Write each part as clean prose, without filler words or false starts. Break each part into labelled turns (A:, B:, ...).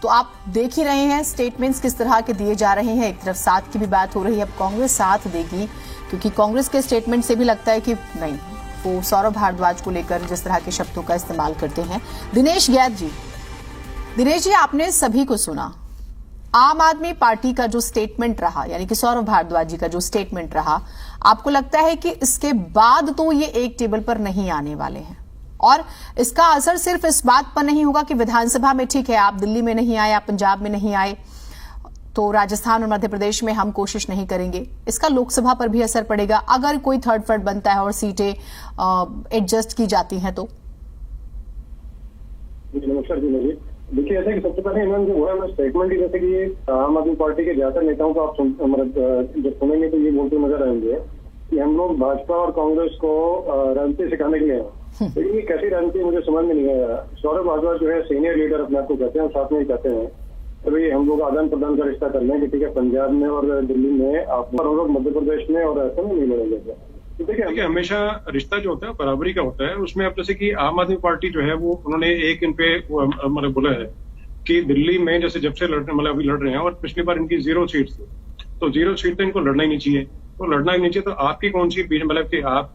A: तो आप देख ही रहे हैं स्टेटमेंट्स किस तरह के दिए जा रहे हैं। एक तरफ साथ की भी बात हो रही है, अब कांग्रेस साथ देगी, क्योंकि कांग्रेस के स्टेटमेंट से भी लगता है कि नहीं, वो सौरभ भारद्वाज को लेकर जिस तरह के शब्दों का इस्तेमाल करते हैं। दिनेश जी, आपने सभी को सुना। आम आदमी पार्टी का जो स्टेटमेंट रहा, यानी कि सौरभ भारद्वाज जी का जो स्टेटमेंट रहा, आपको लगता है कि इसके बाद तो ये एक टेबल पर नहीं आने वाले हैं, और इसका असर सिर्फ इस बात पर नहीं होगा कि विधानसभा में ठीक है आप दिल्ली में नहीं आए, आप पंजाब में नहीं आए, तो राजस्थान और मध्य प्रदेश में हम कोशिश नहीं करेंगे, इसका लोकसभा पर भी असर पड़ेगा अगर कोई थर्ड फ्रंट बनता है और सीटें एडजस्ट की जाती हैं तो?
B: नमस्कार जी। देखिए, ऐसा कि सबसे पहले इन्होंने जो बोला स्टेटमेंट ही, जैसे कि ये आम आदमी पार्टी के ज्यादातर नेताओं को आप जब सुनेंगे तो ये बोलते नजर आएंगे कि हम लोग भाजपा और कांग्रेस को राजनीति सिखाने के लिए हैं। तो ये कैसी राजनीति मुझे समझ में नहीं आया। सौरभ भारद्वाज जो है सीनियर लीडर अपने आप को कहते हैं, साथ में ही कहते हैं तो भाई हम लोग आदान प्रदान का रिश्ता कर लें कि ठीक है पंजाब में और दिल्ली में आप, और हम लोग मध्य प्रदेश में और ऐसा में नहीं लड़ेंगे।
C: देखिए, हमेशा रिश्ता जो होता है बराबरी का होता है। उसमें अब जैसे कि आम आदमी पार्टी जो है वो उन्होंने एक इन पे मतलब बोला है कि दिल्ली में जैसे जब से मतलब अभी लड़ रहे हैं, और पिछली बार इनकी 0 सीट थी, तो 0 सीट तो इनको लड़ना ही नहीं चाहिए। तो लड़ना ही नहीं चाहिए तो आपकी कौन सी मतलब कि आप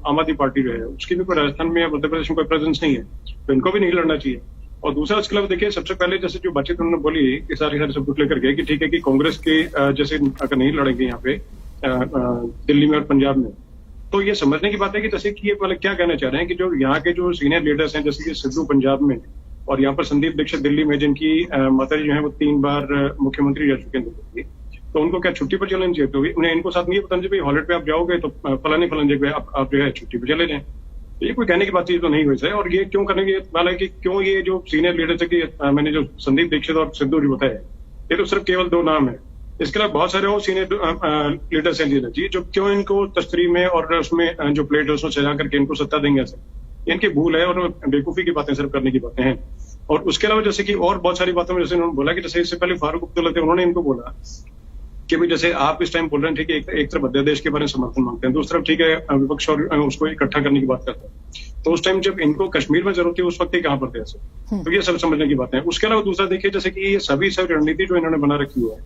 C: आम आदमी पार्टी जो है उसकी भी कोई राजस्थान में या मध्य प्रदेश में कोई प्रेजेंस नहीं है, तो इनको भी नहीं लड़ना चाहिए। और दूसरा इसके अलावा देखिए, सबसे पहले जैसे जो बातचीत उन्होंने बोली कि सारे सब कुछ लेकर गए कि ठीक है कि कांग्रेस के जैसे अगर नहीं लड़ेंगे यहाँ पे दिल्ली में और पंजाब में, तो ये समझने की बात है कि जैसे कि ये मतलब क्या कहना चाह रहे हैं कि जो यहाँ के जो सीनियर लीडर्स हैं, जैसे कि सिद्धू पंजाब में और यहाँ पर संदीप दीक्षित दिल्ली में, जिनकी माता जी जो है वो 3 बार मुख्यमंत्री रह चुके हैं, तो उनको क्या छुट्टी पर चलना चाहिए? तो उन्हें इनको साथ नहीं बताना चाहिए हॉलिडे पे आप जाओगे तो फलानी जगह आप जो है छुट्टी पर चले जाएं। तो ये कोई कहने की बात तो नहीं हुई है। और ये क्यों करने की वाला है कि क्यों ये जो सीनियर लीडर्स है कि मैंने जो संदीप दीक्षित और सिद्धू जी बताया, ये तो सिर्फ केवल 2 नाम है। इसके अलावा बहुत सारे और सीनियर लीडर्स हैं जी जो क्यों इनको तश्तरी में और उसमें जो प्लेट है उसमें सजा करके इनको सत्ता देंगे ऐसे, इनकी भूल है और बेवकूफी की बातें सिर्फ करने की बातें हैं। और उसके अलावा जैसे कि और बहुत सारी बातों में जैसे उन्होंने बोला कि जैसे इससे पहले फारूक अब्दुल्ला थे, उन्होंने इनको बोला कि भाई जैसे आप इस टाइम बोल रहे हैं ठीक है, एक तरफ अध्यादेश के बारे में समर्थन मांगते हैं, दूसरी तरफ ठीक है विपक्ष और उसको इकट्ठा करने की बात करते हैं, तो उस टाइम जब इनको कश्मीर में जरूरत थी उस वक्त ही कहाँ पर थे ऐसे? तो ये सब समझने की बातें हैं। उसके अलावा दूसरा देखिए, जैसे कि ये सभी रणनीति जो इन्होंने बना रखी है,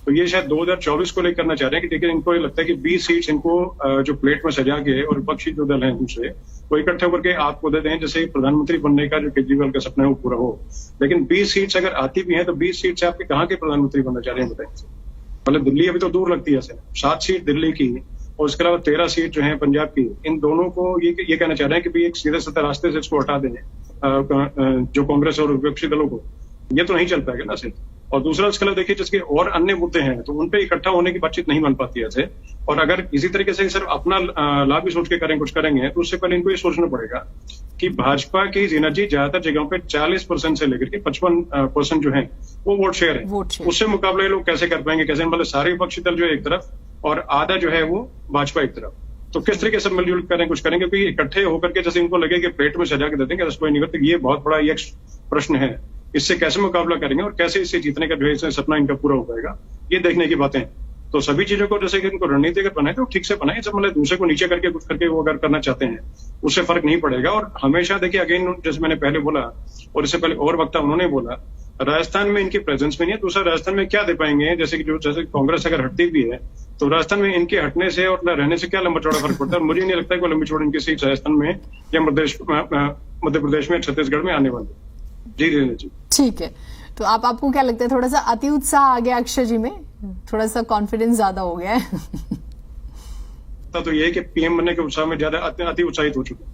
C: तो ये शायद 2024 को लेकर करना चाह रहे हैं कि देखिए इनको ये लगता है कि 20 सीट्स इनको जो प्लेट में सजा के और विपक्षी जो दल हैं दूसरे वो इकट्ठे होकर के आपको दे दें, जैसे प्रधानमंत्री बनने का जो केजरीवाल का सपना है वो पूरा हो। लेकिन 20 सीट्स अगर आती भी हैं तो 20 सीट से आपके कहाँ के प्रधानमंत्री बनना चाह रहे हैं बताएं? मतलब दिल्ली अभी तो दूर लगती है ऐसे, 7 सीट दिल्ली की और उसके अलावा 13 सीट जो है पंजाब की, इन दोनों को ये कहना चाह रहे हैं कि भाई एक सीधे साधे रास्ते से इसको हटा दें जो कांग्रेस और विपक्षी दलों को, ये तो नहीं चल पाएगा ना सिर्फ। और दूसरा इसके अलावा देखिए जिसके और अन्य मुद्दे हैं तो उन पे इकट्ठा होने की बातचीत नहीं बन पाती है ऐसे। और अगर इसी तरीके से सिर्फ अपना लाभ ही सोच के कुछ करेंगे तो उससे पहले इनको ये सोचना पड़ेगा कि भाजपा की एनर्जी ज्यादातर जगहों पे 40% से लेकर के 55% जो है वो वोट शेयर है, उससे मुकाबला लोग कैसे कर पाएंगे? कैसे मतलब सारे विपक्षी दल जो है एक तरफ और आधा जो है वो भाजपा एक तरफ, तो किस तरीके से मिलजुल करें कुछ करेंगे? क्योंकि इकट्ठे होकर के जैसे इनको लगे कि पेट में सजा के दे देंगे कोई नहीं करते, ये बहुत बड़ा एक प्रश्न है। इससे कैसे मुकाबला करेंगे और कैसे इससे जीतने का जो है सपना इनका पूरा हो पाएगा, ये देखने की बातें। तो सभी चीजों को जैसे कि इनको रणनीति अगर बनाए तो ठीक से बनाए, सब मतलब दूसरे को नीचे करके कुछ करके वो अगर करना चाहते हैं उससे फर्क नहीं पड़ेगा। और हमेशा देखिए अगेन जैसे मैंने पहले बोला और इससे पहले और वक्ता उन्होंने बोला, राजस्थान में इनकी प्रेजेंस में नहीं है। दूसरा राजस्थान में क्या दे पाएंगे? जैसे कि जैसे कांग्रेस अगर हटती भी है तो राजस्थान में इनके हटने से और रहने से क्या लंबा चौड़ा फर्क पड़ता है? मुझे नहीं लगता है कोई लंबी चौड़ी इनकी सीट राजस्थान में या मध्य प्रदेश में छत्तीसगढ़ में आने वाली। जी
A: ठीक है, तो आपको क्या लगता है, थोड़ा सा अति उत्साह आ गया अक्षय जी में, थोड़ा सा कॉन्फिडेंस ज्यादा हो गया है?
C: तो ये है कि पीएम बनने के उत्साह में ज्यादा अति उत्साहित हो चुके हैं।